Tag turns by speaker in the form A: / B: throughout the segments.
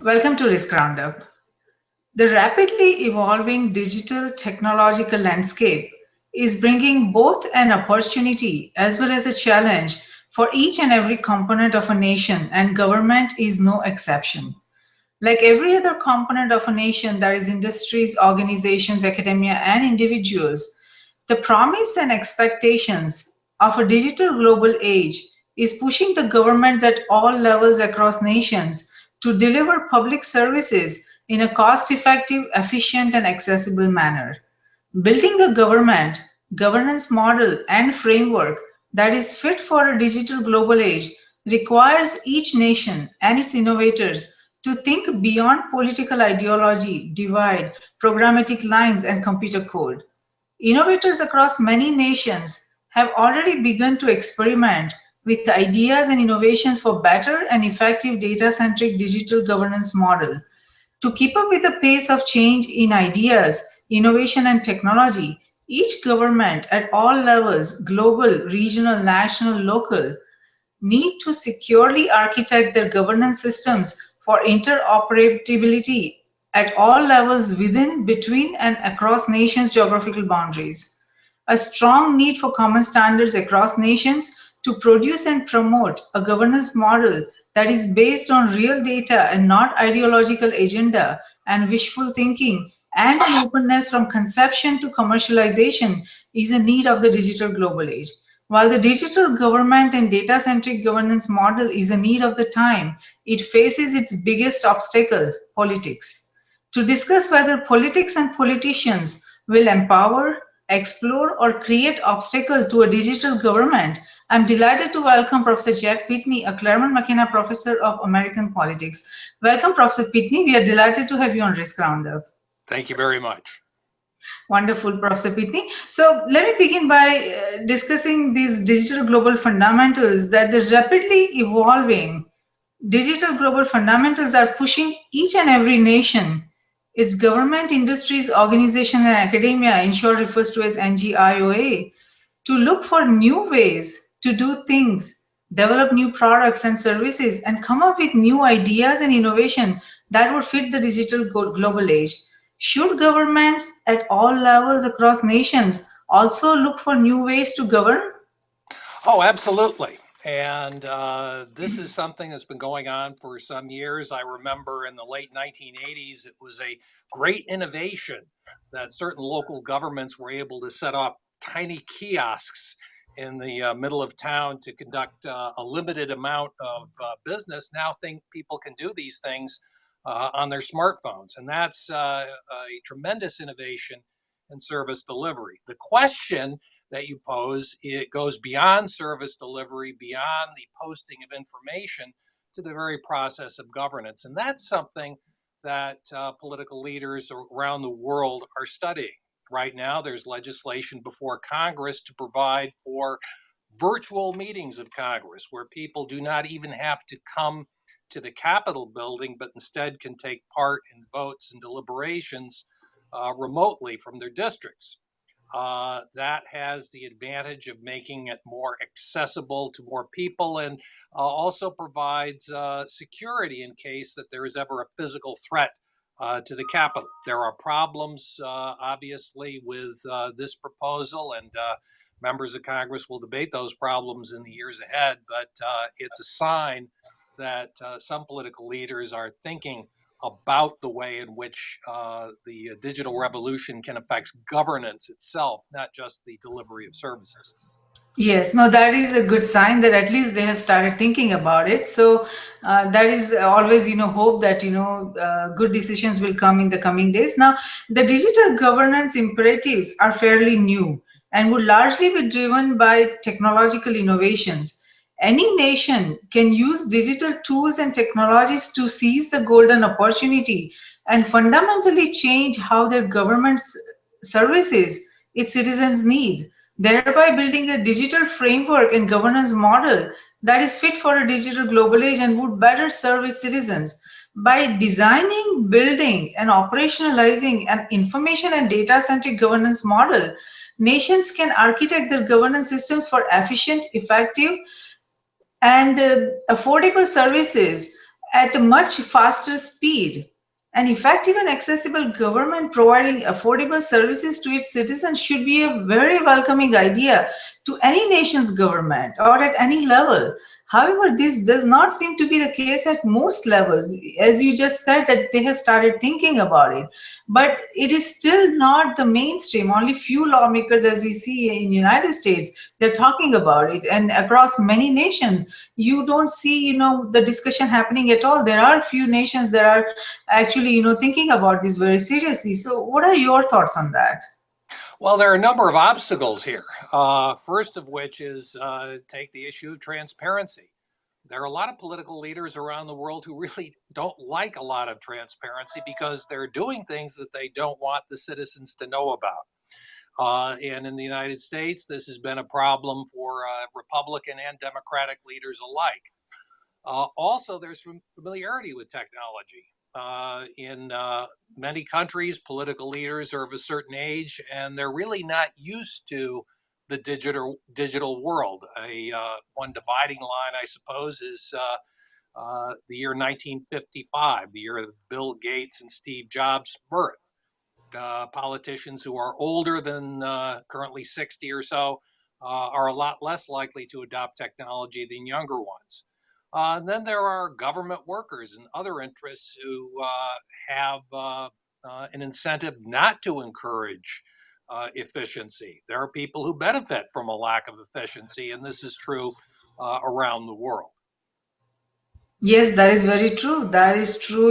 A: Welcome to Risk Roundup. The rapidly evolving digital technological landscape is bringing both an opportunity as well as a challenge for each and every component of a nation, and government is no exception. Like every other component of a nation, that is industries, organizations, academia, and individuals, the promise and expectations of a digital global age is pushing the governments at all levels across nations to deliver public services in a cost effective, efficient, and accessible manner. Building a government, governance model, and framework that is fit for a digital global age requires each nation and its innovators to think beyond political ideology, divide, programmatic lines, and computer code. Innovators across many nations have already begun to experiment with ideas and innovations for better and effective data centric digital governance model. To keep up with the pace of change in ideas, innovation, and technology, each government at all levels global, regional, national, local need to securely architect their governance systems for interoperability at all levels within, between, and across nations' geographical boundaries. A strong need for common standards across nations to produce and promote a governance model that is based on real data and not ideological agenda and wishful thinking, and an openness from conception to commercialization is a need of the digital global age. While the digital government and data centric governance model is a need of the time, it faces its biggest obstacle, politics. To discuss whether politics and politicians will empower, explore, or create obstacle to a digital government, I'm delighted to welcome Professor Jack Pitney, a Claremont Mckenna Professor of American Politics. Welcome, Professor Pitney. We are delighted to have you on Risk Roundup.
B: Thank you very much.
A: Wonderful, Professor Pitney. So let me begin by discussing these digital global fundamentals that the rapidly evolving digital global fundamentals are pushing each and every nation, its government, industries, organization, and academia, in short refers to as NGIOA, to look for new ways to do things, develop new products and services, and come up with new ideas and innovation that would fit the digital global age. Should governments at all levels across nations also look for new ways to govern?
B: Oh, absolutely. And this is something that's been going on for some years. I remember in the late 1980s, it was a great innovation that certain local governments were able to set up tiny kiosks in the middle of town to conduct a limited amount of business. Now, think people can do these things on their smartphones, and that's a tremendous innovation in service delivery. The question that you pose, it goes beyond service delivery, beyond the posting of information to the very process of governance. And that's something that political leaders around the world are studying. Right now, there's legislation before Congress to provide for virtual meetings of Congress where people do not even have to come to the Capitol building, but instead can take part in votes and deliberations remotely from their districts. That has the advantage of making it more accessible to more people and also provides security in case that there is ever a physical threat to the Capitol. There are problems, obviously, with this proposal, and members of Congress will debate those problems in the years ahead, but it's a sign that some political leaders are thinking about the way in which the digital revolution can affect governance itself, not just the delivery of services.
A: Yes, no, that is a good sign that at least they have started thinking about it. So that is always, hope that, good decisions will come in the coming days. Now, the digital governance imperatives are fairly new and would largely be driven by technological innovations. Any nation can use digital tools and technologies to seize the golden opportunity and fundamentally change how their government services its citizens' needs, thereby building a digital framework and governance model that is fit for a digital global age and would better serve its citizens. By designing, building, and operationalizing an information and data centric governance model, nations can architect their governance systems for efficient, effective, and affordable services at a much faster speed. An effective and accessible government providing affordable services to its citizens should be a very welcoming idea to any nation's government or at any level. However, this does not seem to be the case at most levels. As you just said, that they have started thinking about it, but it is still not the mainstream. Only few lawmakers, as we see in United States, they're talking about it, and across many nations you don't see the discussion happening at all. There are few nations that are actually thinking about this very seriously. So what are your thoughts on that?
B: Well, there are a number of obstacles here. First of which is take the issue of transparency. There are a lot of political leaders around the world who really don't like a lot of transparency because they're doing things that they don't want the citizens to know about. And in the United States, this has been a problem for Republican and Democratic leaders alike. Also, there's familiarity with technology. In many countries, political leaders are of a certain age, and they're really not used to the digital world. One dividing line, I suppose, is the year 1955, the year of Bill Gates and Steve Jobs' birth. Politicians who are older than currently 60 or so are a lot less likely to adopt technology than younger ones. And then there are government workers and other interests who have an incentive not to encourage efficiency. There are people who benefit from a lack of efficiency, and this is true around the world.
A: Yes, that is very true. That is true,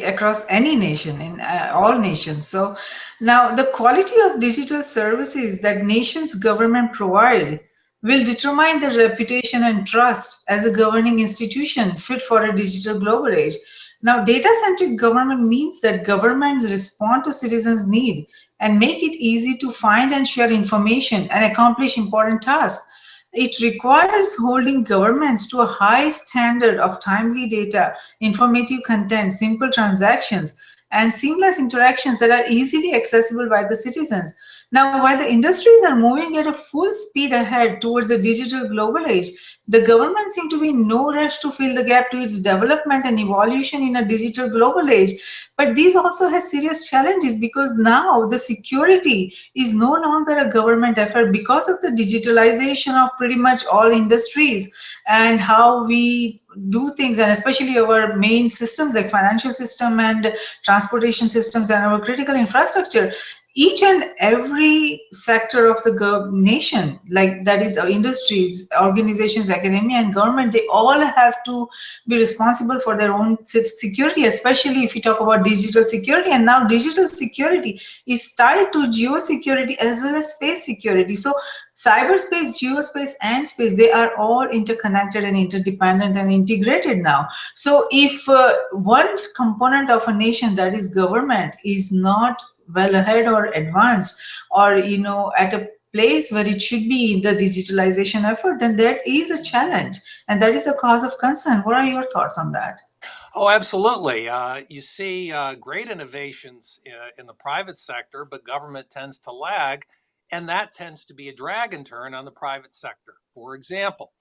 A: across any nation, in all nations. So now the quality of digital services that nations government provide will determine the reputation and trust as a governing institution fit for a digital global age. Now, data-centric government means that governments respond to citizens' need and make it easy to find and share information and accomplish important tasks. It requires holding governments to a high standard of timely data, informative content, simple transactions, and seamless interactions that are easily accessible by the citizens. Now, while the industries are moving at a full speed ahead towards a digital global age, the government seems to be in no rush to fill the gap to its development and evolution in a digital global age. But these also has serious challenges because now the security is no longer a government effort because of the digitalization of pretty much all industries and how we do things, and especially our main systems like financial system and transportation systems and our critical infrastructure. Each and every sector of the nation, like that is our industries, organizations, academia, and government, they all have to be responsible for their own security, especially if you talk about digital security. And now digital security is tied to geosecurity as well as space security. So cyberspace, geospace, and space, they are all interconnected and interdependent and integrated now. So if one component of a nation, that is government, is not well ahead or advanced, or at a place where it should be in the digitalization effort, then that is a challenge and that is a cause of concern. What are your thoughts on that?
B: Oh, absolutely. You see great innovations in the private sector, but government tends to lag, and that tends to be a drag in turn on the private sector. For example,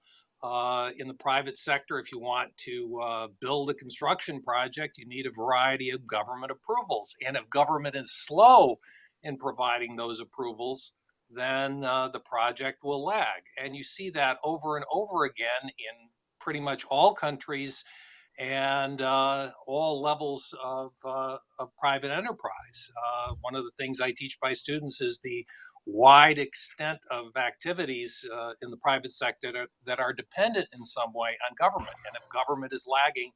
B: in the private sector, if you want to build a construction project, you need a variety of government approvals. And if government is slow in providing those approvals, then the project will lag. And you see that over and over again in pretty much all countries and all levels of private enterprise. One of the things I teach my students is the wide extent of activities in the private sector that are dependent in some way on government. And if government is lagging,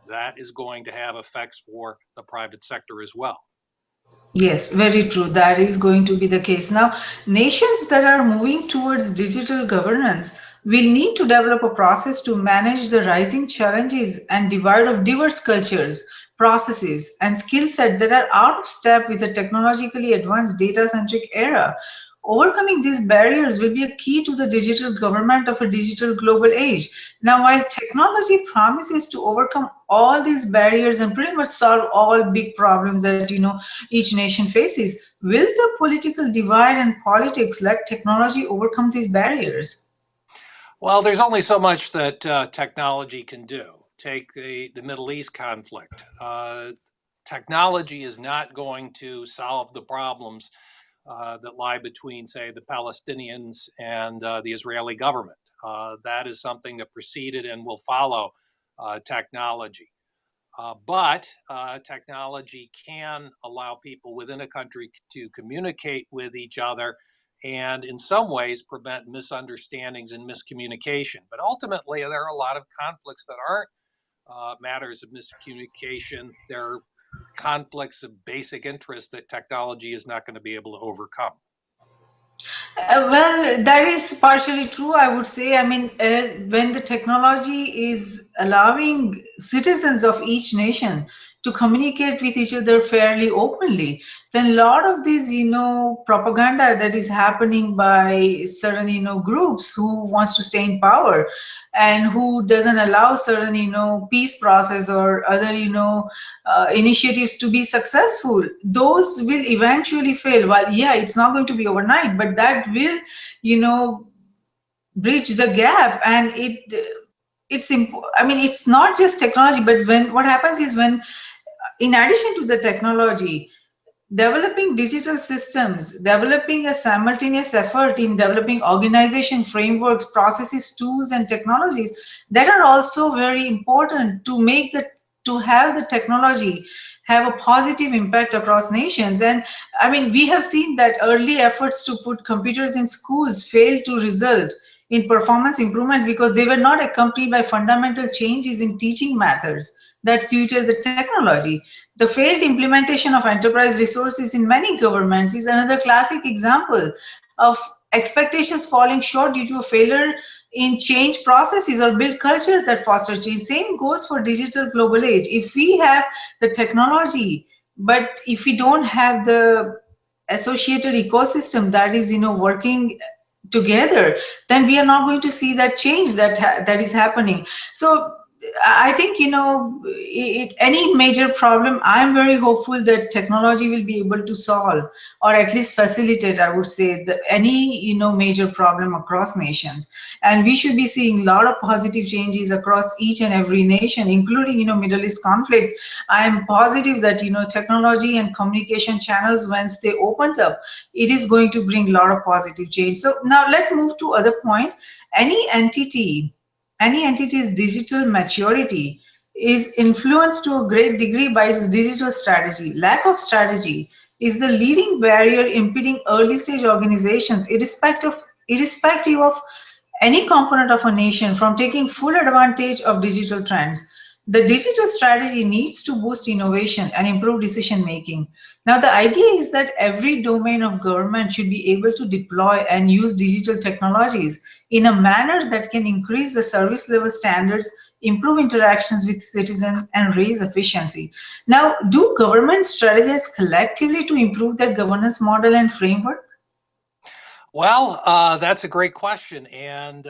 B: that is going to have effects for the private sector as well.
A: Yes, very true. That is going to be the case. Now, nations that are moving towards digital governance will need to develop a process to manage the rising challenges and divide of diverse cultures, processes, and skill sets that are out of step with the technologically advanced data centric era. Overcoming these barriers will be a key to the digital government of a digital global age. Now, while technology promises to overcome all these barriers and pretty much solve all big problems that each nation faces, will the political divide and politics like technology overcome these barriers?
B: Well, there's only so much that technology can do. take the Middle East conflict. Technology is not going to solve the problems that lie between, say, the Palestinians and the Israeli government. That is something that preceded and will follow technology. But technology can allow people within a country to communicate with each other and in some ways prevent misunderstandings and miscommunication. But ultimately, there are a lot of conflicts that aren't matters of miscommunication. They're conflicts of basic interest that technology is not going to be able to overcome.
A: Well, that is partially true, I would say. I mean, when the technology is allowing citizens of each nation to communicate with each other fairly openly, then a lot of this, propaganda that is happening by certain, groups who wants to stay in power and who doesn't allow certain, peace process or other, initiatives to be successful, those will eventually fail. Well, yeah, it's not going to be overnight, but that will, bridge the gap. And I mean, it's not just technology, but what happens is when, in addition to the technology, developing digital systems, developing a simultaneous effort in developing organization frameworks, processes, tools, and technologies that are also very important to to have the technology have a positive impact across nations. And I mean, we have seen that early efforts to put computers in schools failed to result in performance improvements because they were not accompanied by fundamental changes in teaching methods that suited the technology. The failed implementation of enterprise resources in many governments is another classic example of expectations falling short due to a failure in change processes or build cultures that foster change. Same goes for digital global age. If we have the technology, but if we don't have the associated ecosystem that is, working together, then we are not going to see that change that is happening. So I think, any major problem, I'm very hopeful that technology will be able to solve or at least facilitate, I would say, any, major problem across nations. And we should be seeing a lot of positive changes across each and every nation, including, Middle East conflict. I am positive that, technology and communication channels, once they opens up, it is going to bring a lot of positive change. So now let's move to other point. Any entity any entity's digital maturity is influenced to a great degree by its digital strategy. Lack of strategy is the leading barrier impeding early stage organizations, irrespective of any component of a nation, from taking full advantage of digital trends. The digital strategy needs to boost innovation and improve decision making. Now, the idea is that every domain of government should be able to deploy and use digital technologies in a manner that can increase the service level standards, improve interactions with citizens, and raise efficiency. Now, do governments strategize collectively to improve their governance model and framework?
B: Well, that's a great question, and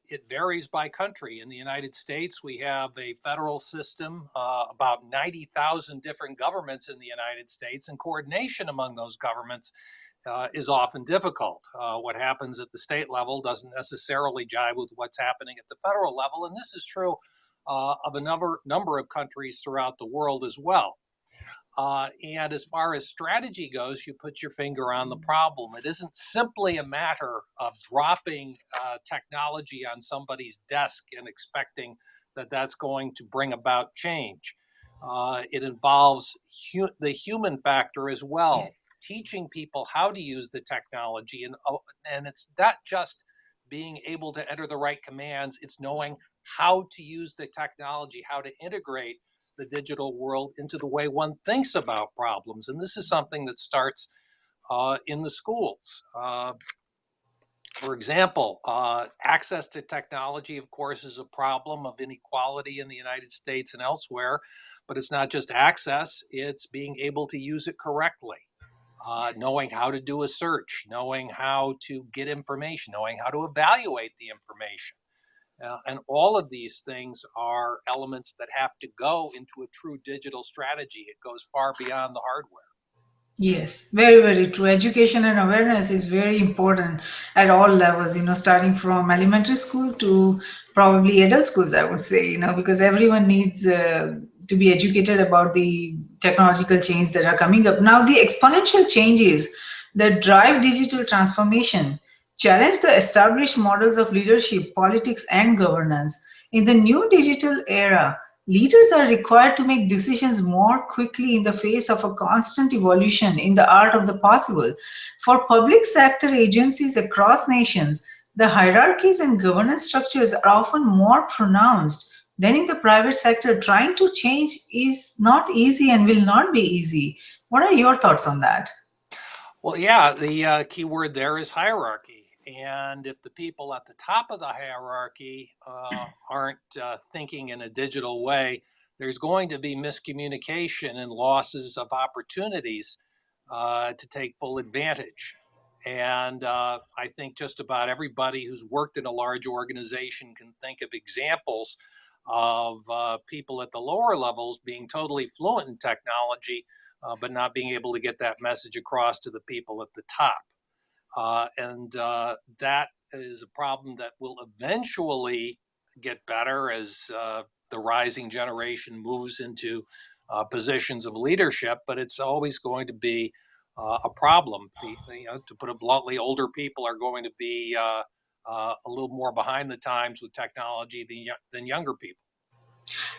B: it varies by country. In the United States, we have a federal system, about 90,000 different governments in the United States, and coordination among those governments is often difficult. What happens at the state level doesn't necessarily jive with what's happening at the federal level, and this is true of a number of countries throughout the world as well. And as far as strategy goes, you put your finger on the problem. It isn't simply a matter of dropping technology on somebody's desk and expecting that that's going to bring about change. It involves the human factor as well, teaching people how to use the technology. And it's not just being able to enter the right commands, it's knowing how to use the technology, how to integrate the digital world into the way one thinks about problems. And this is something that starts in the schools. For example, access to technology, of course, is a problem of inequality in the United States and elsewhere, but it's not just access, it's being able to use it correctly. Knowing how to do a search, knowing how to get information, knowing how to evaluate the information. And all of these things are elements that have to go into a true digital strategy. It goes far beyond the hardware.
A: Yes, very, very true. Education and awareness is very important at all levels, starting from elementary school to probably adult schools, I would say, because everyone needs to be educated about the technological change that are coming up. Now, the exponential changes that drive digital transformation challenge the established models of leadership, politics, and governance. In the new digital era, leaders are required to make decisions more quickly in the face of a constant evolution in the art of the possible. For public sector agencies across nations, the hierarchies and governance structures are often more pronounced than in the private sector. Trying to change is not easy and will not be easy. What are your thoughts on that?
B: Well, yeah, the key word there is hierarchy. And if the people at the top of the hierarchy aren't thinking in a digital way, there's going to be miscommunication and losses of opportunities to take full advantage. And I think just about everybody who's worked in a large organization can think of examples of people at the lower levels being totally fluent in technology, but not being able to get that message across to the people at the top. And that is a problem that will eventually get better as the rising generation moves into positions of leadership, but it's always going to be a problem. To put it bluntly, older people are going to be a little more behind the times with technology than younger people.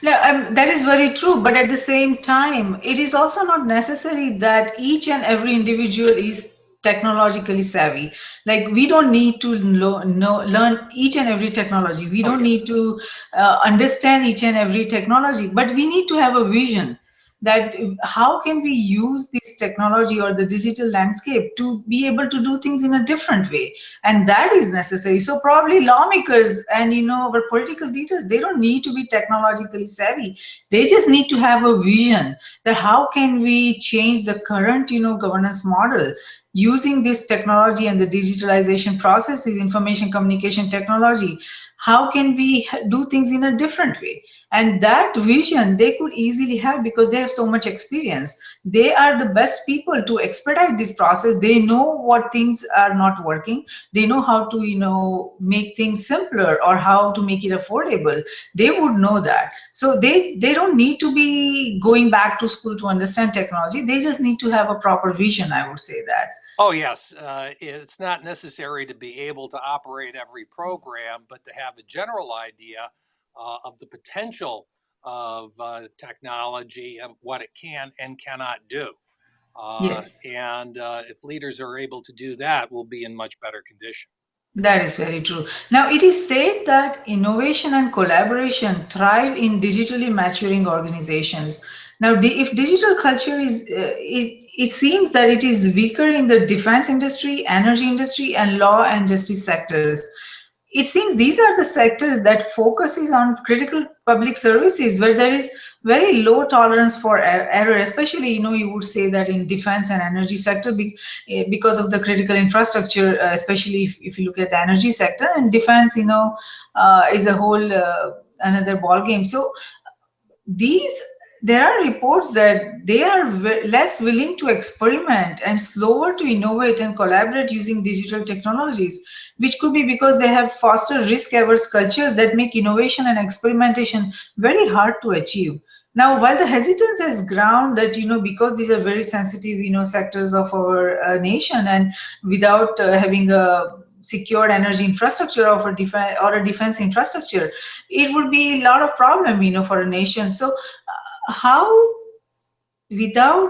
A: Yeah, that is very true. But at the same time, it is also not necessary that each and every individual is technologically savvy. Like we don't need to learn each and every technology. We
B: Oh,
A: don't
B: yeah.
A: need to understand each and every technology. But we need to have a vision that how can we use this technology or the digital landscape to be able to do things in a different way, and that is necessary. So probably lawmakers and our political leaders, they don't need to be technologically savvy. They just need to have a vision that how can we change the current governance model using this technology and the digitalization processes, information communication technology. How can we do things in a different way? And that vision they could easily have because they have so much experience. They are the best people to expedite this process. They know what things are not working. They know how to make things simpler or how to make it affordable. They would know that. So they don't need to be going back to school to understand technology. They just need to have a proper vision, I would say that.
B: Oh, yes. It's not necessary to be able to operate every program, but to have a general idea of the potential of technology and what it can and cannot do.
A: Yes.
B: And if leaders are able to do that, we'll be in much better condition.
A: That is very true. Now, it is said that innovation and collaboration thrive in digitally maturing organizations. Now, if digital culture is, it seems that it is weaker in the defense industry, energy industry, and law and justice sectors. It seems these are the sectors that focuses on critical public services where there is very low tolerance for error. Especially you would say that in defense and energy sector because of the critical infrastructure, especially if you look at the energy sector. And defense is a whole another ball game. So these there are reports that they are less willing to experiment and slower to innovate and collaborate using digital technologies, which could be because they have foster risk averse cultures that make innovation and experimentation very hard to achieve. Now, while the hesitance has ground that because these are very sensitive sectors of our nation, and without having a secured energy infrastructure or a defense infrastructure, it would be a lot of problem for a nation. So how without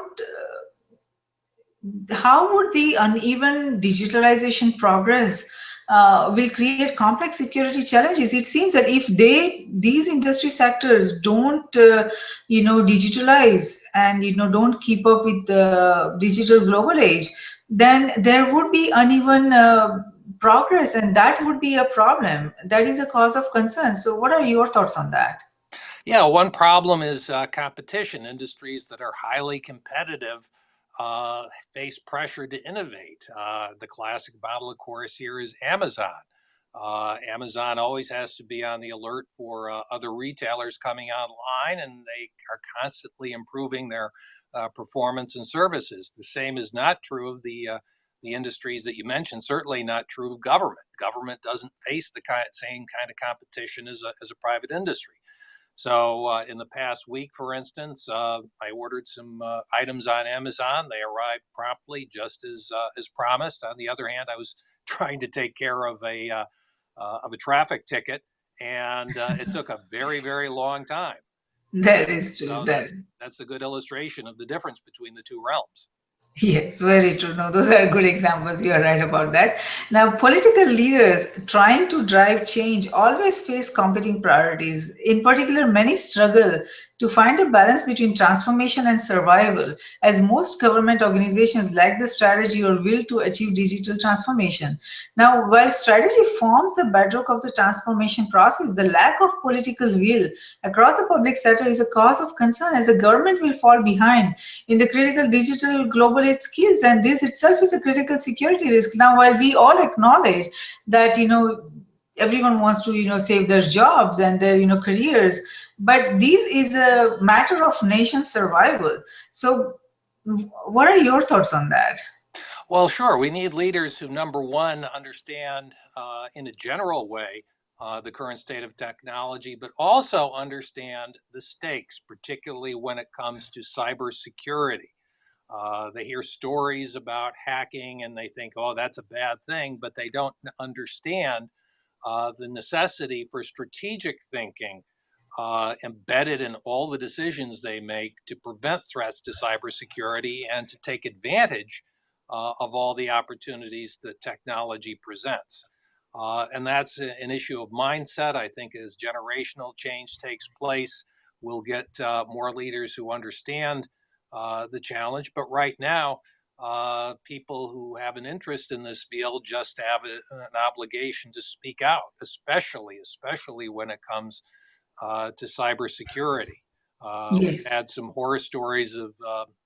A: how would the uneven digitalization progress will create complex security challenges? It seems that if these industry sectors don't digitalize and don't keep up with the digital global age, then there would be uneven progress, and that would be a problem. That is a cause of concern. So what are your thoughts on that?
B: Yeah, one problem is competition. Industries that are highly competitive face pressure to innovate. The classic model, of course, here is Amazon. Amazon always has to be on the alert for other retailers coming online, and they are constantly improving their performance and services. The same is not true of the industries that you mentioned. Certainly not true of government. Government doesn't face the same kind of competition as a private industry. So in the past week, for instance, I ordered some items on Amazon. They arrived promptly, just as promised. On the other hand, I was trying to take care of a traffic ticket, and it took a very, very long time.
A: That is true.
B: So that's a good illustration of the difference between the two realms.
A: Yes, very true. No, those are good examples. You are right about that. Now, political leaders trying to drive change always face competing priorities. In particular, many struggle to find a balance between transformation and survival, as most government organizations lack the strategy or will to achieve digital transformation. Now, while strategy forms the bedrock of the transformation process, the lack of political will across the public sector is a cause of concern, as the government will fall behind in the critical digital global age skills, and this itself is a critical security risk. Now, while we all acknowledge that everyone wants to save their jobs and their careers, but this is a matter of nation survival. So what are your thoughts on that?
B: Well, sure. We need leaders who, number one, understand in a general way the current state of technology, but also understand the stakes, particularly when it comes to cybersecurity. They hear stories about hacking and they think, oh, that's a bad thing, but they don't understand the necessity for strategic thinking embedded in all the decisions they make to prevent threats to cybersecurity and to take advantage of all the opportunities that technology presents. And that's an issue of mindset. I think as generational change takes place, we'll get more leaders who understand the challenge. But right now, people who have an interest in this field just have an obligation to speak out, especially when it comes to cybersecurity. We've
A: Yes.
B: had some horror stories of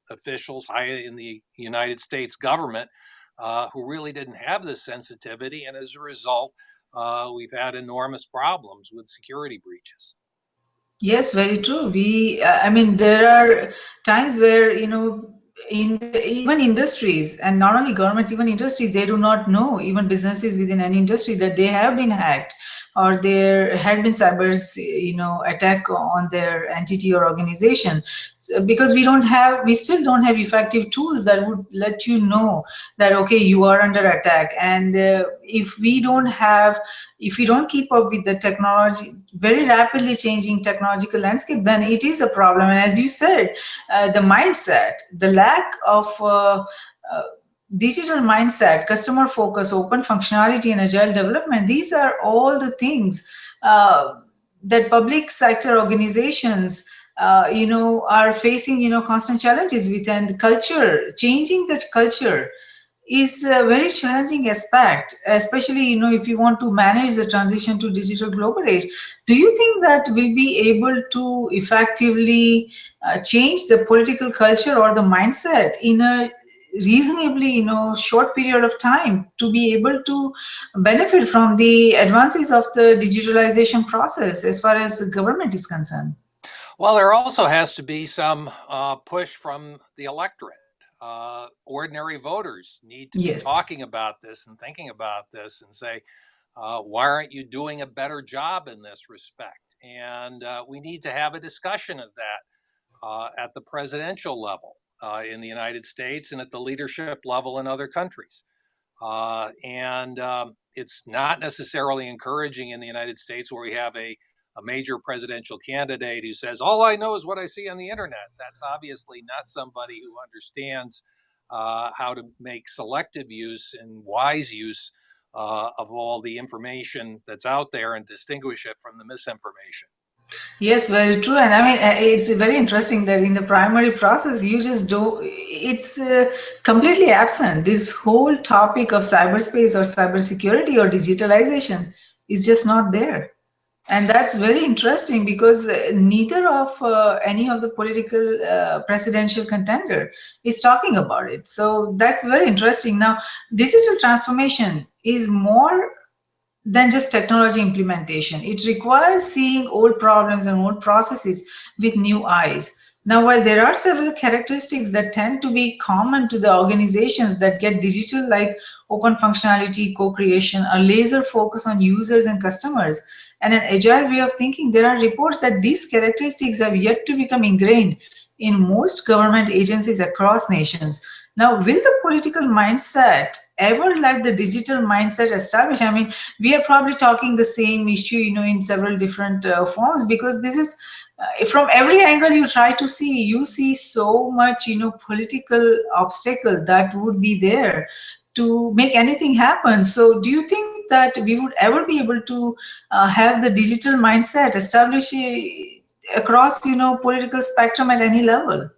B: officials high in the United States government who really didn't have this sensitivity, and as a result, we've had enormous problems with security breaches.
A: Yes, very true. I mean, there are times where, even industries, and not only governments, even industry, they do not know, even businesses within any industry, that they have been hacked or there had been cyber, attack on their entity or organization. So, because we still don't have effective tools that would let you know that, okay, you are under attack. And if we don't keep up with the technology, very rapidly changing technological landscape, then it is a problem. And as you said, the mindset, the lack of digital mindset, customer focus, open functionality, and agile development, these are all the things that public sector organizations are facing constant challenges with. And culture, changing that culture is a very challenging aspect, especially if you want to manage the transition to digital global age. Do you think that we'll be able to effectively change the political culture or the mindset in a reasonably short period of time to be able to benefit from the advances of the digitalization process as far as the government is concerned?
B: Well, there also has to be some push from the electorate. Ordinary voters need to be
A: Yes.
B: talking about this and thinking about this and say, why aren't you doing a better job in this respect? And we need to have a discussion of that at the presidential level in the United States and at the leadership level in other countries. And it's not necessarily encouraging in the United States, where we have a major presidential candidate who says, all I know is what I see on the internet. That's obviously not somebody who understands how to make selective use and wise use of all the information that's out there and distinguish it from the misinformation.
A: Yes, very true. And I mean, it's very interesting that in the primary process, you just do, it's completely absent. This whole topic of cyberspace or cybersecurity or digitalization is just not there. And that's very interesting because neither of any of the political presidential contender is talking about it. So that's very interesting. Now, digital transformation is more than just technology implementation. It requires seeing old problems and old processes with new eyes. Now, while there are several characteristics that tend to be common to the organizations that get digital, like open functionality, co-creation, a laser focus on users and customers, and an agile way of thinking, there are reports that these characteristics have yet to become ingrained in most government agencies across nations. Now, will the political mindset ever let the digital mindset establish? I mean, we are probably talking the same issue, in several different forms, because this is from every angle you try to see, you see so much, political obstacle that would be there to make anything happen. So, do you think that we would ever be able to have the digital mindset established across, political spectrum at any level?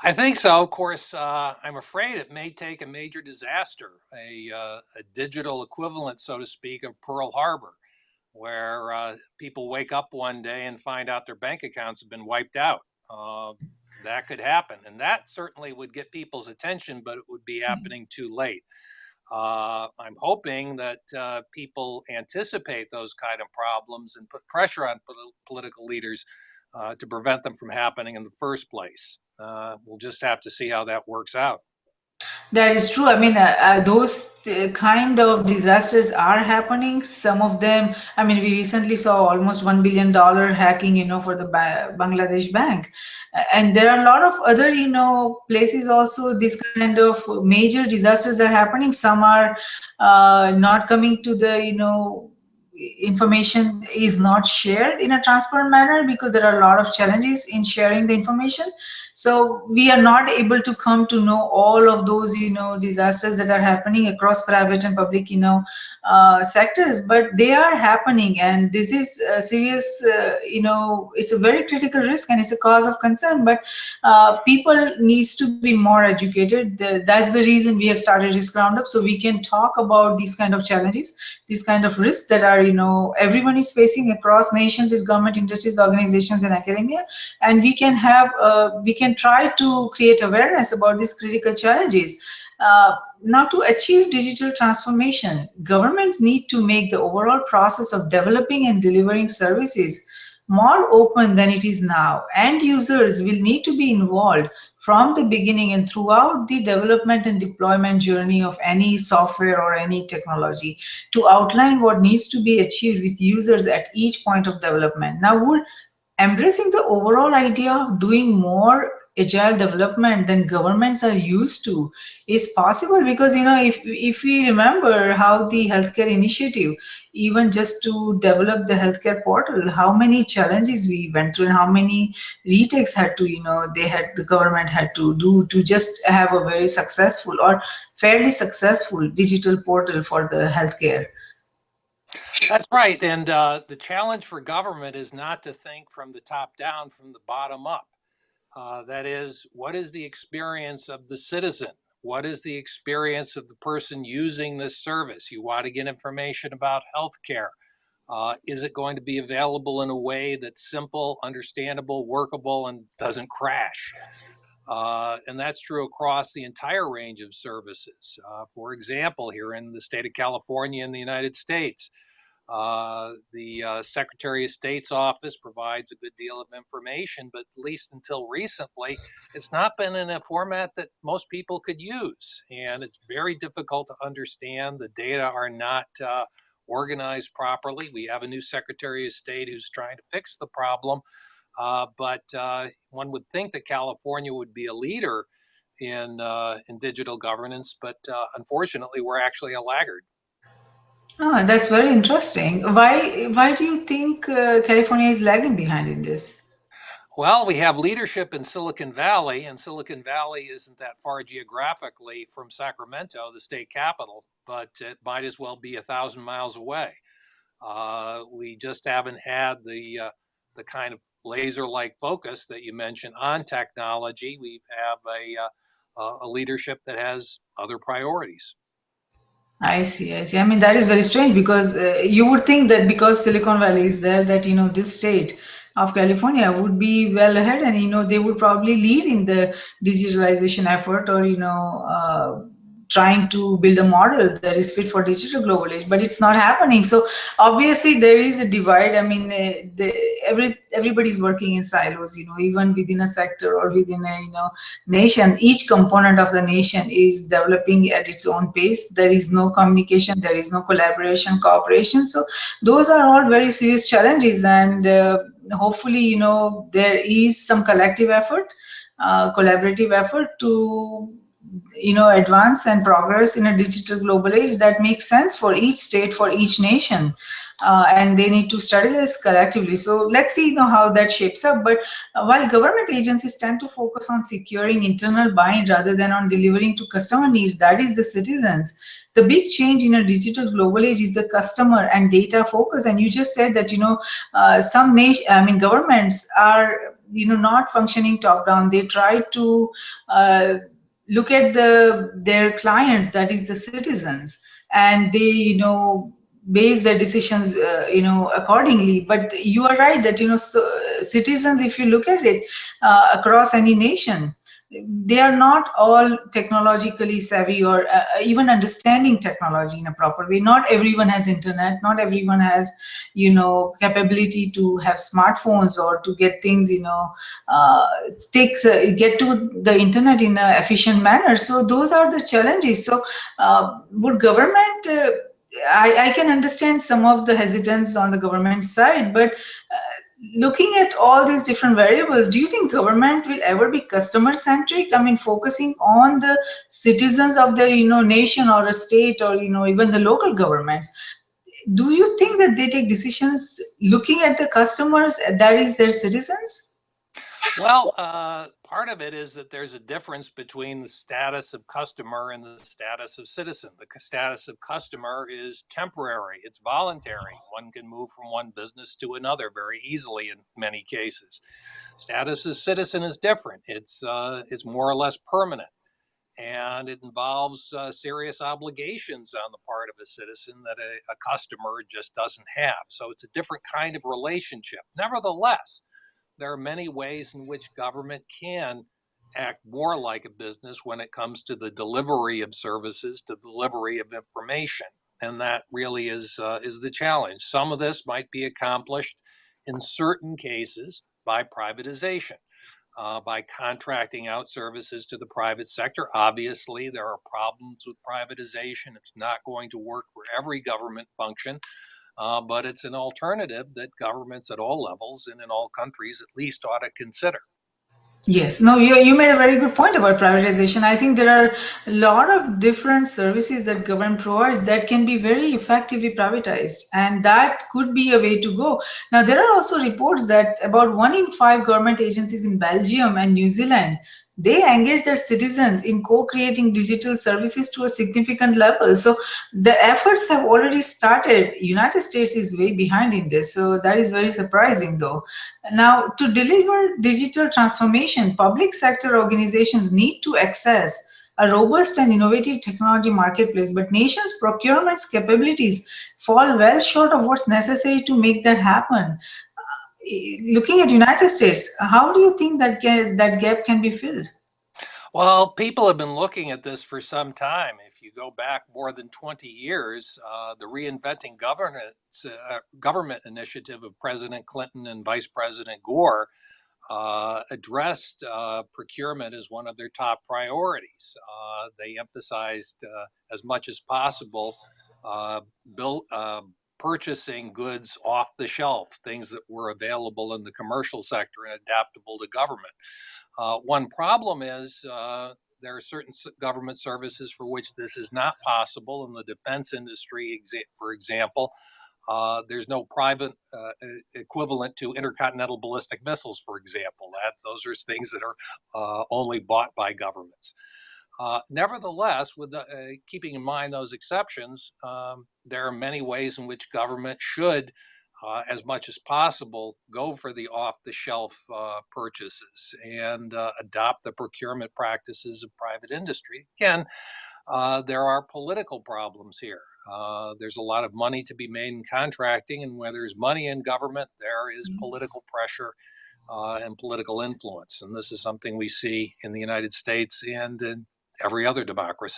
B: I think so. Of course, I'm afraid it may take a major disaster, a digital equivalent, so to speak, of Pearl Harbor, where people wake up one day and find out their bank accounts have been wiped out. That could happen. And that certainly would get people's attention, but it would be happening too late. I'm hoping that people anticipate those kind of problems and put pressure on political leaders to prevent them from happening in the first place. We'll just have to see how that works out.
A: That is true. I mean, those kind of disasters are happening. Some of them, I mean, we recently saw almost $1 billion hacking, for the Bangladesh bank. And there are a lot of other, places also, this kind of major disasters are happening. Some are not coming to the, information is not shared in a transparent manner because there are a lot of challenges in sharing the information. So we are not able to come to know all of those, disasters that are happening across private and public, sectors, but they are happening, and this is a serious, it's a very critical risk and it's a cause of concern. But people needs to be more educated. That's the reason we have started Risk Roundup, so we can talk about these kind of challenges, these kind of risks that are, everyone is facing across nations, is government, industries, organizations, and academia, and we can try to create awareness about these critical challenges. Now, to achieve digital transformation, governments need to make the overall process of developing and delivering services more open than it is now. End users will need to be involved from the beginning and throughout the development and deployment journey of any software or any technology, to outline what needs to be achieved with users at each point of development. Now, would embracing the overall idea of doing more agile development than governments are used to is possible, because if we remember how the healthcare initiative, even just to develop the healthcare portal, how many challenges we went through and how many retakes had to, the government had to do to just have a very successful or fairly successful digital portal for the healthcare.
B: That's right. And the challenge for government is not to think from the top down, from the bottom up. That is, what is the experience of the citizen? What is the experience of the person using this service? You want to get information about healthcare. Is it going to be available in a way that's simple, understandable, workable, and doesn't crash? And that's true across the entire range of services. For example, here in the state of California in the United States, the Secretary of State's office provides a good deal of information, but at least until recently, it's not been in a format that most people could use. And it's very difficult to understand. The data are not organized properly. We have a new Secretary of State who's trying to fix the problem. But one would think that California would be a leader in digital governance, but unfortunately, we're actually a laggard.
A: Ah, that's very interesting. Why do you think California is lagging behind in this?
B: Well, we have leadership in Silicon Valley, and Silicon Valley isn't that far geographically from Sacramento, the state capital, but it might as well be 1,000 miles away. We just haven't had the kind of laser-like focus that you mentioned on technology. We have a leadership that has other priorities.
A: I see, I see. I mean, that is very strange because you would think that because Silicon Valley is there, that, this state of California would be well ahead and, they would probably lead in the digitalization effort or, trying to build a model that is fit for digital global age, but it's not happening. So obviously there is a divide. I mean, everybody's working in silos, even within a sector or within a nation. Each component of the nation is developing at its own pace. There is no communication, there is no collaboration, cooperation. So those are all very serious challenges, and hopefully there is some collective effort, collaborative effort to advance and progress in a digital global age that makes sense for each state, for each nation. And they need to study this collectively. So let's see how that shapes up. But while government agencies tend to focus on securing internal buying rather than on delivering to customer needs, that is the citizens, the big change in a digital global age is the customer and data focus. And you just said that some governments are not functioning top down. They try to look at their clients, that is the citizens, and they base their decisions accordingly. But you are right that citizens, if you look at it across any nation, they are not all technologically savvy or even understanding technology in a proper way. Not everyone has internet, not everyone has capability to have smartphones or to get things get to the internet in an efficient manner. So those are the challenges. So would government I can understand some of the hesitance on the government side, but looking at all these different variables, do you think government will ever be customer centric? I mean, focusing on the citizens of their nation or a state, or even the local governments. Do you think that they take decisions looking at the customers, that is their citizens?
B: Well, part of it is that there's a difference between the status of customer and the status of citizen. The status of customer is temporary, it's voluntary. One can move from one business to another very easily in many cases. Status of citizen is different. It's more or less permanent, and it involves serious obligations on the part of a citizen that a customer just doesn't have. So it's a different kind of relationship. Nevertheless, there are many ways in which government can act more like a business when it comes to the delivery of services, to delivery of information. And that really is the challenge. Some of this might be accomplished in certain cases by privatization, by contracting out services to the private sector. Obviously, there are problems with privatization. It's not going to work for every government function. But it's an alternative that governments at all levels and in all countries at least ought to consider.
A: Yes, no, you made a very good point about privatization. I think there are a lot of different services that government provides that can be very effectively privatized, and that could be a way to go. Now, there are also reports that about 1 in 5 government agencies in Belgium and New Zealand, they engage their citizens in co-creating digital services to a significant level. So the efforts have already started. United States is way behind in this, so that is very surprising though. Now, to deliver digital transformation, public sector organizations need to access a robust and innovative technology marketplace, but nations' procurement's capabilities fall well short of what's necessary to make that happen. Looking at United States, how do you think that gap can be filled?
B: Well, people have been looking at this for some time. If you go back more than 20 years, the Reinventing Government initiative of President Clinton and Vice President Gore addressed procurement as one of their top priorities. They emphasized as much as possible purchasing goods off the shelf, things that were available in the commercial sector and adaptable to government. One problem is there are certain government services for which this is not possible. In the defense industry, for example, there's no private equivalent to intercontinental ballistic missiles, for example. Those are things that are only bought by governments. Nevertheless, with keeping in mind those exceptions, there are many ways in which government should, as much as possible, go for the off-the-shelf purchases and adopt the procurement practices of private industry. Again, there are political problems here. There's a lot of money to be made in contracting, and where there's money in government, there is political pressure and political influence. And this is something we see in the United States and in every other democracy.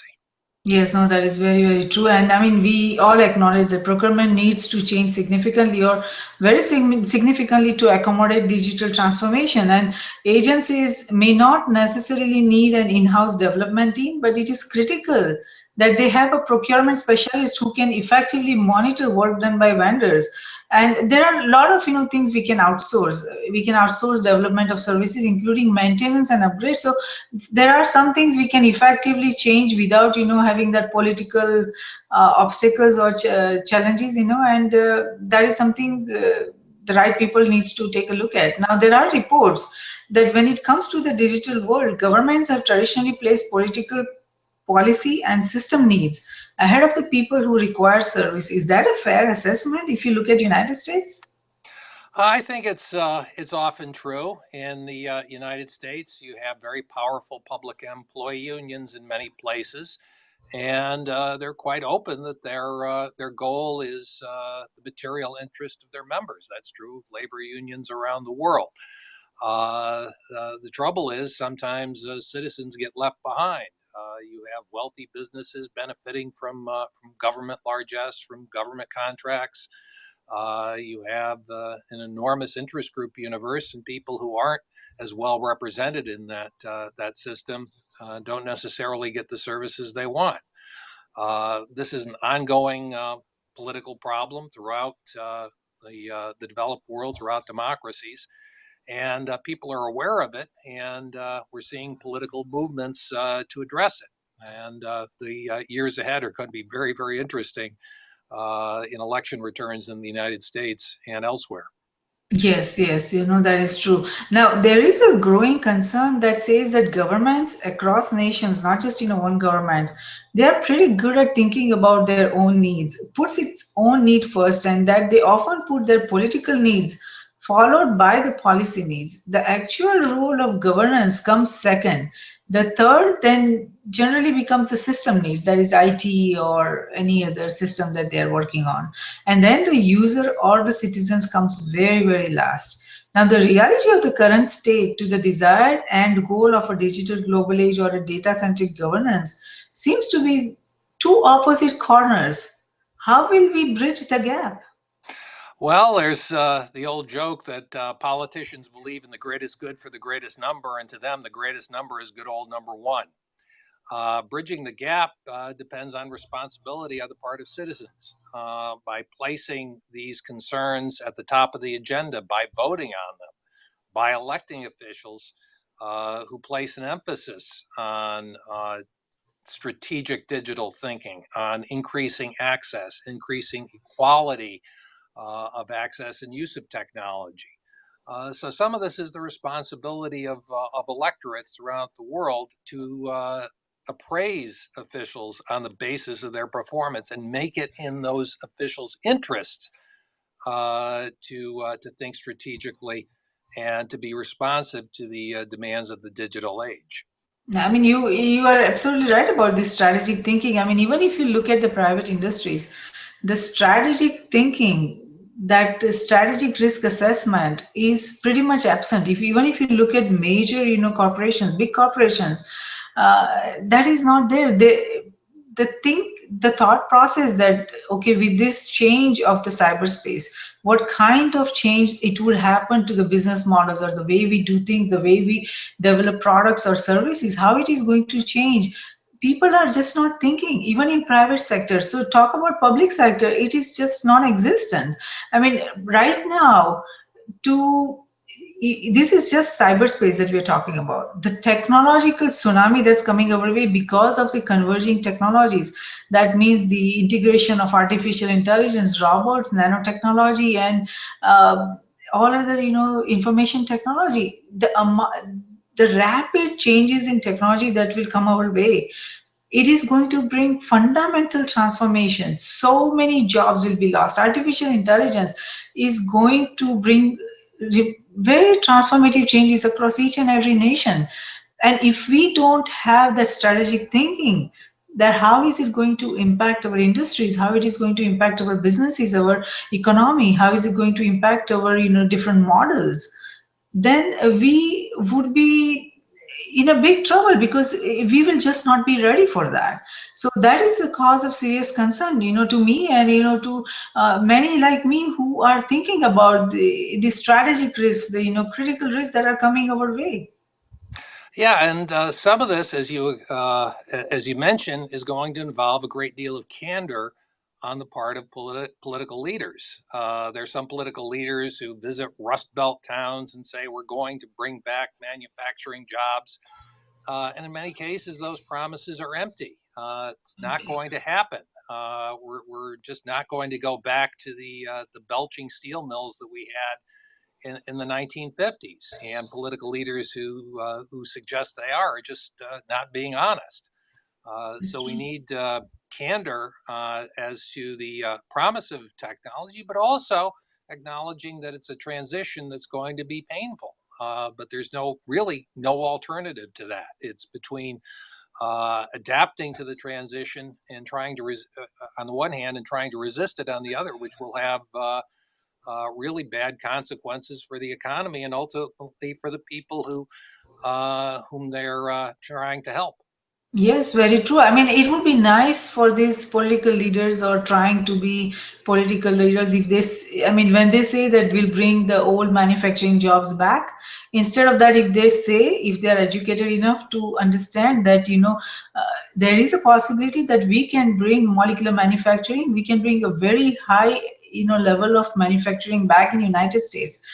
A: Yes, no, that is very, very true. And I mean, we all acknowledge that procurement needs to change significantly or very significantly to accommodate digital transformation. And agencies may not necessarily need an in-house development team, but it is critical that they have a procurement specialist who can effectively monitor work done by vendors. And there are a lot of things we can outsource. We can outsource development of services, including maintenance and upgrades. So there are some things we can effectively change without having that political obstacles or challenges, and that is something the right people needs to take a look at. Now there are reports that when it comes to the digital world, governments have traditionally placed political policy and system needs ahead of the people who require service. Is that a fair assessment if you look at United States?
B: I think it's often true. In the United States, you have very powerful public employee unions in many places, and they're quite open that their goal is the material interest of their members. That's true of labor unions around the world. The trouble is sometimes citizens get left behind. You have wealthy businesses benefiting from government largesse, from government contracts. You have an enormous interest group universe, and people who aren't as well represented in that system don't necessarily get the services they want. This is an ongoing political problem throughout the developed world, throughout democracies, and people are aware of it, and we're seeing political movements to address it. And the years ahead are going to be very, very interesting in election returns in the United States and elsewhere.
A: Yes, yes, that is true. Now, there is a growing concern that says that governments across nations, not just one government, they are pretty good at thinking about their own needs, puts its own need first, and that they often put their political needs followed by the policy needs. The actual role of governance comes second. The third then generally becomes the system needs, that is IT or any other system that they are working on. And then the user or the citizens comes very, very last. Now, the reality of the current state to the desired end goal of a digital global age or a data centric governance seems to be two opposite corners. How will we bridge the gap?
B: Well, there's the old joke that politicians believe in the greatest good for the greatest number, and to them, the greatest number is good old number one. Bridging the gap depends on responsibility on the part of citizens by placing these concerns at the top of the agenda, by voting on them, by electing officials who place an emphasis on strategic digital thinking, on increasing access, increasing equality of access and use of technology. So some of this is the responsibility of electorates throughout the world to appraise officials on the basis of their performance and make it in those officials' interests to think strategically and to be responsive to the demands of the digital age.
A: I mean, you are absolutely right about this strategic thinking. I mean, even if you look at the private industries, the strategic thinking, that strategic risk assessment is pretty much absent. If even if you look at major, corporations, big corporations, that is not there. The thought process that okay, with this change of the cyberspace, what kind of change it would happen to the business models or the way we do things, the way we develop products or services, how it is going to change. People are just not thinking, even in private sector. So talk about public sector, it is just non-existent. I mean, right now, to this is just cyberspace that we're talking about. The technological tsunami that's coming our way because of the converging technologies. That means the integration of artificial intelligence, robots, nanotechnology, and all other, information technology. The rapid changes in technology that will come our way, it is going to bring fundamental transformation. So many jobs will be lost. Artificial intelligence is going to bring very transformative changes across each and every nation. And if we don't have that strategic thinking, that how is it going to impact our industries, how it is going to impact our businesses, our economy, how is it going to impact our different models, then we would be in a big trouble because we will just not be ready for that. So that is a cause of serious concern, to me, and to many like me who are thinking about the strategic risks, the critical risks that are coming our way.
B: Yeah, and some of this, as you mentioned, is going to involve a great deal of candor on the part of political leaders. There's some political leaders who visit Rust Belt towns and say we're going to bring back manufacturing jobs, and in many cases, those promises are empty. It's not going to happen. We're just not going to go back to the belching steel mills that we had in the 1950s, and political leaders who suggest they are just not being honest. So we need candor as to the promise of technology, but also acknowledging that it's a transition that's going to be painful. But there's really no alternative to that. It's between adapting to the transition and trying to, on the one hand, and trying to resist it on the other, which will have really bad consequences for the economy and ultimately for the people whom they're trying to help.
A: Yes, very true. I mean, it would be nice for these political leaders or trying to be political leaders if this, I mean, when they say that we'll bring the old manufacturing jobs back, instead of that, if they say, if they are educated enough to understand that, there is a possibility that we can bring molecular manufacturing, we can bring a very high, level of manufacturing back in United States.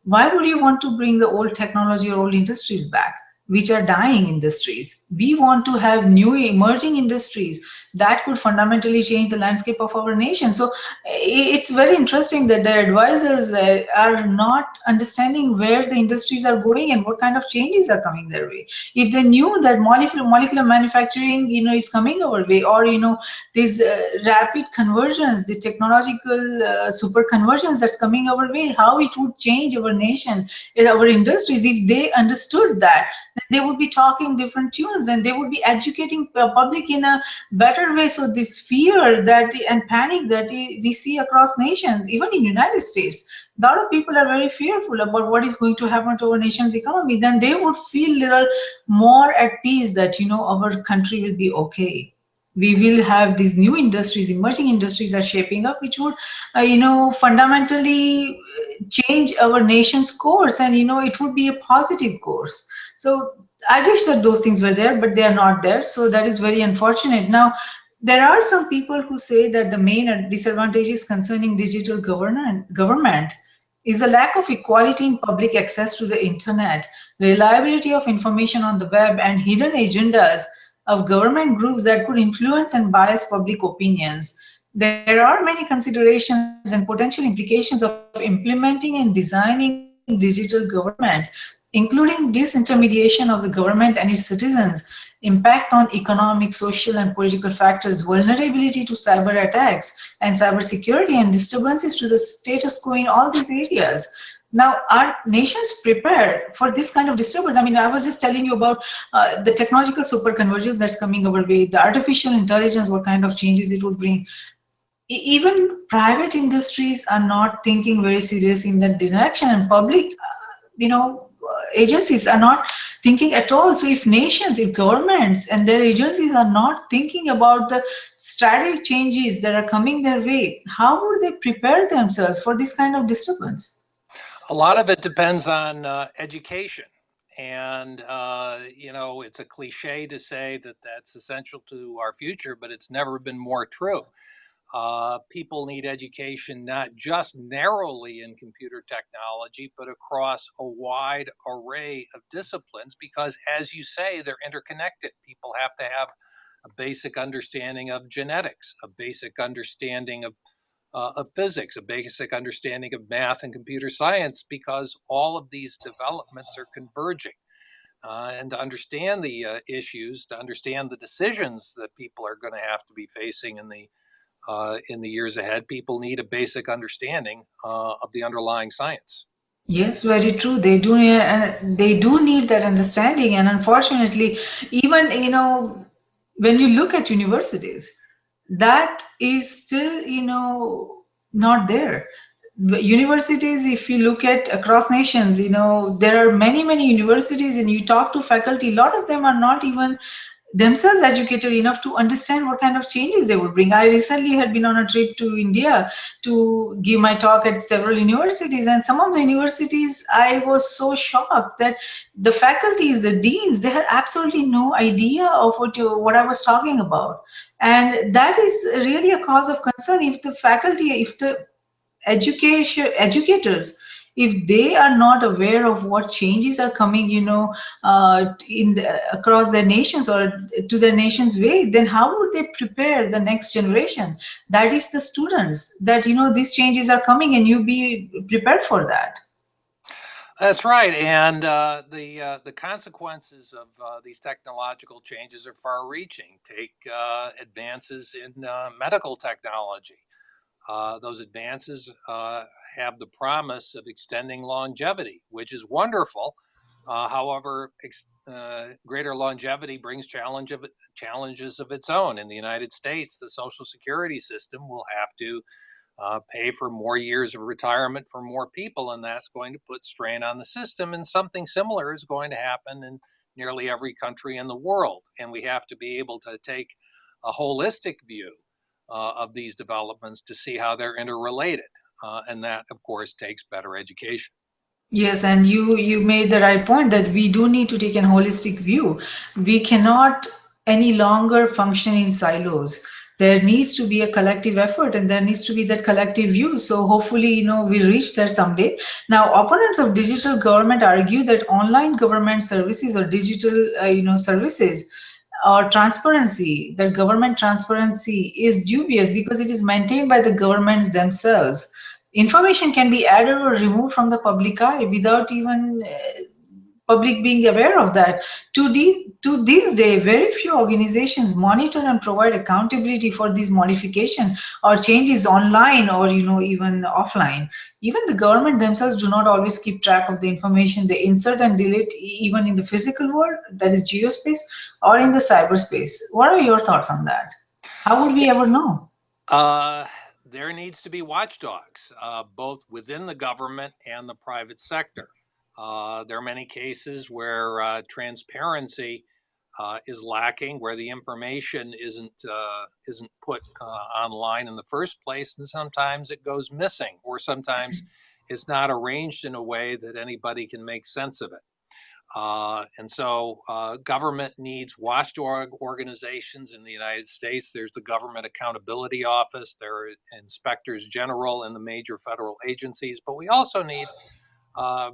A: Why would you want to bring the old technology or old industries back, which are dying industries? We want to have new emerging industries that could fundamentally change the landscape of our nation. So it's very interesting that their advisors are not understanding where the industries are going and what kind of changes are coming their way. If they knew that molecular manufacturing, is coming our way, or these rapid conversions, the technological super conversions that's coming our way, how it would change our nation, our industries. If they understood that, then they would be talking different tunes and they would be educating public in a better way. So this fear that and panic that we see across nations, even in United States, a lot of people are very fearful about what is going to happen to our nation's economy. Then they would feel little more at peace that our country will be okay. We will have these new industries, emerging industries are shaping up, which would fundamentally change our nation's course, and it would be a positive course. So I wish that those things were there, but they are not there. So that is very unfortunate. Now, there are some people who say that the main disadvantages concerning digital government is the lack of equality in public access to the internet, reliability of information on the web, and hidden agendas of government groups that could influence and bias public opinions. There are many considerations and potential implications of implementing and designing digital government, including disintermediation of the government and its citizens, impact on economic, social, and political factors, vulnerability to cyber attacks and cybersecurity, and disturbances to the status quo in all these areas. Now, are nations prepared for this kind of disturbance? I mean, I was just telling you about the technological super convergence that's coming our way, the artificial intelligence, what kind of changes it would bring. Even private industries are not thinking very serious in that direction, and public agencies are not thinking at all. So if nations, if governments and their agencies are not thinking about the strategic changes that are coming their way, how would they prepare themselves for this kind of disturbance?
B: A lot of it depends on education. And, it's a cliche to say that that's essential to our future, but it's never been more true. People need education not just narrowly in computer technology, but across a wide array of disciplines because, as you say, they're interconnected. People have to have a basic understanding of genetics, a basic understanding of physics, a basic understanding of math and computer science, because all of these developments are converging. And to understand the issues, to understand the decisions that people are going to have to be facing in the years ahead, people need a basic understanding of the underlying science.
A: Yes, very true. They do need that understanding, and unfortunately, even when you look at universities, that is still not there. Universities, if you look at across nations, there are many universities, and you talk to faculty. A lot of them are not even themselves educated enough to understand what kind of changes they would bring. I recently had been on a trip to India to give my talk at several universities, and some of the universities, I was so shocked that the faculties, the deans, they had absolutely no idea of what I was talking about. And that is really a cause of concern. If the faculty, if the educators, if they are not aware of what changes are coming, across their nations or to their nation's way, then how would they prepare the next generation, that is the students, that these changes are coming and you be prepared for that.
B: That's right, and the consequences of these technological changes are far-reaching. Take advances in medical technology. Those advances have the promise of extending longevity, which is wonderful. However, greater longevity brings challenges of its own. In the United States, the Social Security system will have to pay for more years of retirement for more people, and that's going to put strain on the system. And something similar is going to happen in nearly every country in the world. And we have to be able to take a holistic view of these developments to see how they're interrelated. And that, of course, takes better education.
A: Yes, and you made the right point that we do need to take an holistic view. We cannot any longer function in silos. There needs to be a collective effort, and there needs to be that collective view. So hopefully, we reach there someday. Now, opponents of digital government argue that online government services or digital, services or transparency, that government transparency is dubious because it is maintained by the governments themselves. Information can be added or removed from the public eye without even public being aware of that. To this day, very few organizations monitor and provide accountability for these modification or changes online or even offline. Even the government themselves do not always keep track of the information they insert and delete, even in the physical world, that is geospace, or in the cyberspace. What are your thoughts on that? How would we
B: Yeah.
A: ever know?
B: Uh, there needs to be watchdogs, both within the government and the private sector. There are many cases where transparency is lacking, where the information isn't put online in the first place, and sometimes it goes missing, or sometimes it's not arranged in a way that anybody can make sense of it. And so government needs watchdog organizations in the United States. There's the Government Accountability Office, there are inspectors general in the major federal agencies, but we also need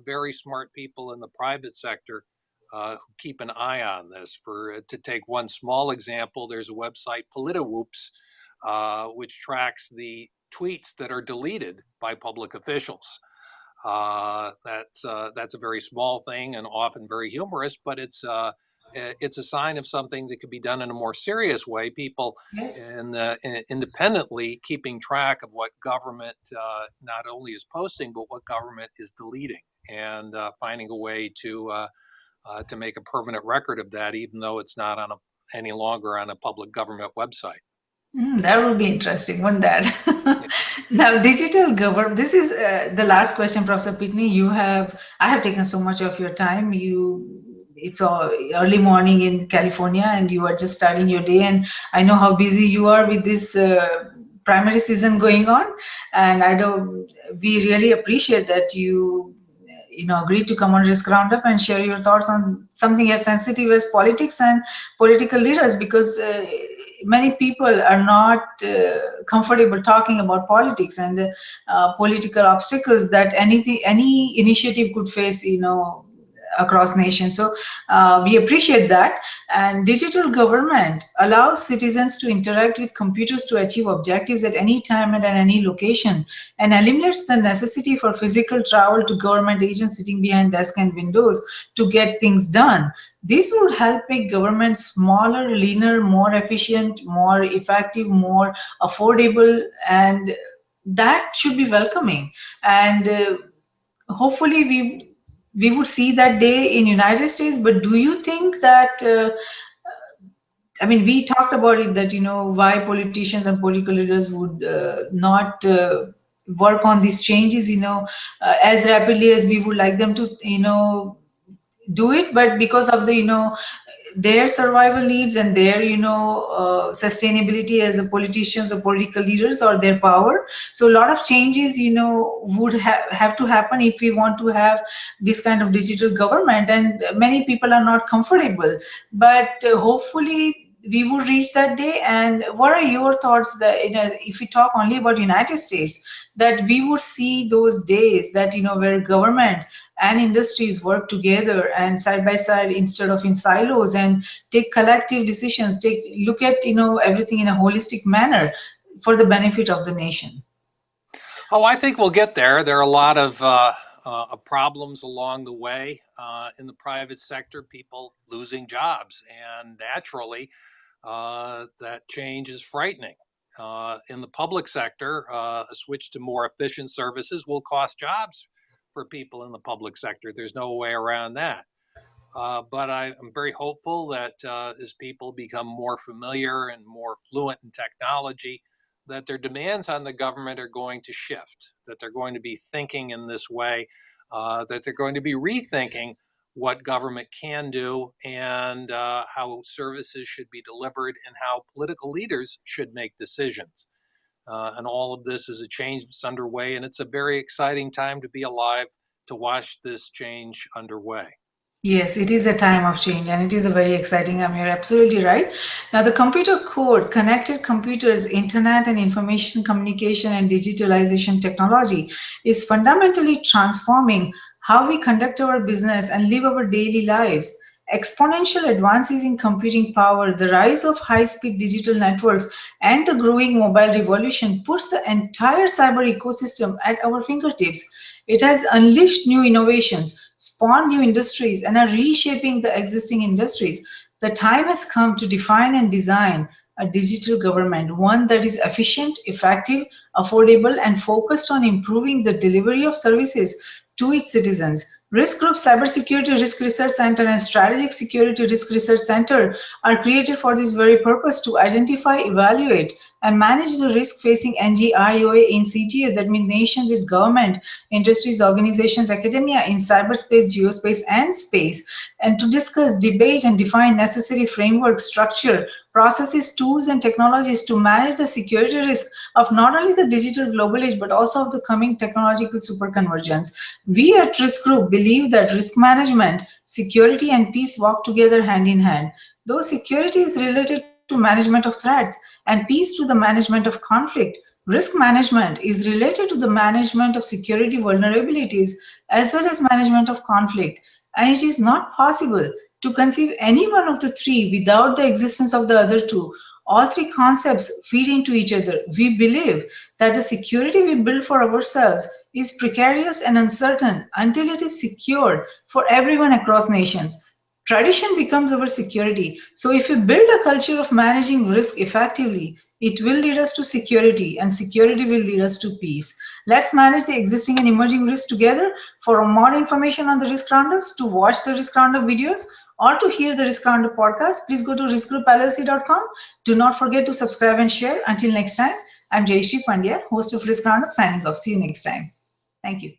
B: very smart people in the private sector who keep an eye on this. To take one small example, there's a website, PolitiWhoops, which tracks the tweets that are deleted by public officials. That's a very small thing and often very humorous, but it's a sign of something that could be done in a more serious way. People
A: Yes.
B: independently keeping track of what government not only is posting, but what government is deleting, and finding a way to make a permanent record of that, even though it's not any longer on a public government website.
A: That would be interesting, wouldn't that? Now, digital government. This is the last question, Professor Pitney. I have taken so much of your time. It's all early morning in California, and you are just starting your day. And I know how busy you are with this primary season going on. And we really appreciate that you agreed to come on Risk Roundup and share your thoughts on something as sensitive as politics and political leaders, because many people are not comfortable talking about politics and the political obstacles that any initiative could face, across nations. So we appreciate that. And digital government allows citizens to interact with computers to achieve objectives at any time and at any location, and eliminates the necessity for physical travel to government agents sitting behind desks and windows to get things done. This would help make government smaller, leaner, more efficient, more effective, more affordable, and that should be welcoming. And hopefully we would see that day in United States. But do you think that I mean, we talked about it, that why politicians and political leaders would not work on these changes, as rapidly as we would like them to, do it, but because of the their survival needs and their sustainability as a politicians or political leaders or their power. So a lot of changes would have to happen if we want to have this kind of digital government, and many people are not comfortable, but hopefully we would reach that day. And what are your thoughts that if we talk only about United States, that we would see those days that where government and industries work together and side by side instead of in silos, and take collective decisions, take look at everything in a holistic manner for the benefit of the nation.
B: Oh, I think we'll get there. There are a lot of problems along the way in the private sector, people losing jobs, and naturally, that change is frightening. In the public sector, a switch to more efficient services will cost jobs for people in the public sector. There's no way around that. But I'm very hopeful that as people become more familiar and more fluent in technology, that their demands on the government are going to shift, that they're going to be thinking in this way, that they're going to be rethinking what government can do and how services should be delivered and how political leaders should make decisions. And all of this is a change that's underway, and it's a very exciting time to be alive to watch this change underway.
A: Yes, it is a time of change and it is a very exciting. You're absolutely right. Now, the computer code, connected computers, internet and information communication and digitalization technology is fundamentally transforming how we conduct our business and live our daily lives. Exponential advances in computing power, the rise of high-speed digital networks, and the growing mobile revolution puts the entire cyber ecosystem at our fingertips. It has unleashed new innovations, spawned new industries, and are reshaping the existing industries. The time has come to define and design a digital government, one that is efficient, effective, affordable, and focused on improving the delivery of services to its citizens. Risk Group Cybersecurity Risk Research Center and Strategic Security Risk Research Center are created for this very purpose, to identify, evaluate, and manage the risk facing NGIOA in CGS, that means nations, its government, industries, organizations, academia in cyberspace, geospace, and space, and to discuss, debate, and define necessary framework, structure, processes, tools, and technologies to manage the security risk of not only the digital global age but also of the coming technological superconvergence. We at Risk Group believe that risk management, security, and peace walk together hand in hand. Though security is related to management of threats and peace to the management of conflict, risk management is related to the management of security vulnerabilities as well as management of conflict. And it is not possible to conceive any one of the three without the existence of the other two. All three concepts feed into each other. We believe that the security we build for ourselves is precarious and uncertain until it is secured for everyone across nations. Tradition becomes our security. So, if we build a culture of managing risk effectively, it will lead us to security, and security will lead us to peace. Let's manage the existing and emerging risks together. For more information on the risk roundups, to watch the risk roundup videos, or to hear the risk roundup podcast, please go to riskgroupllc.com. Do not forget to subscribe and share. Until next time, I'm Jayshree Pandya, host of Risk Roundup, signing off. See you next time. Thank you.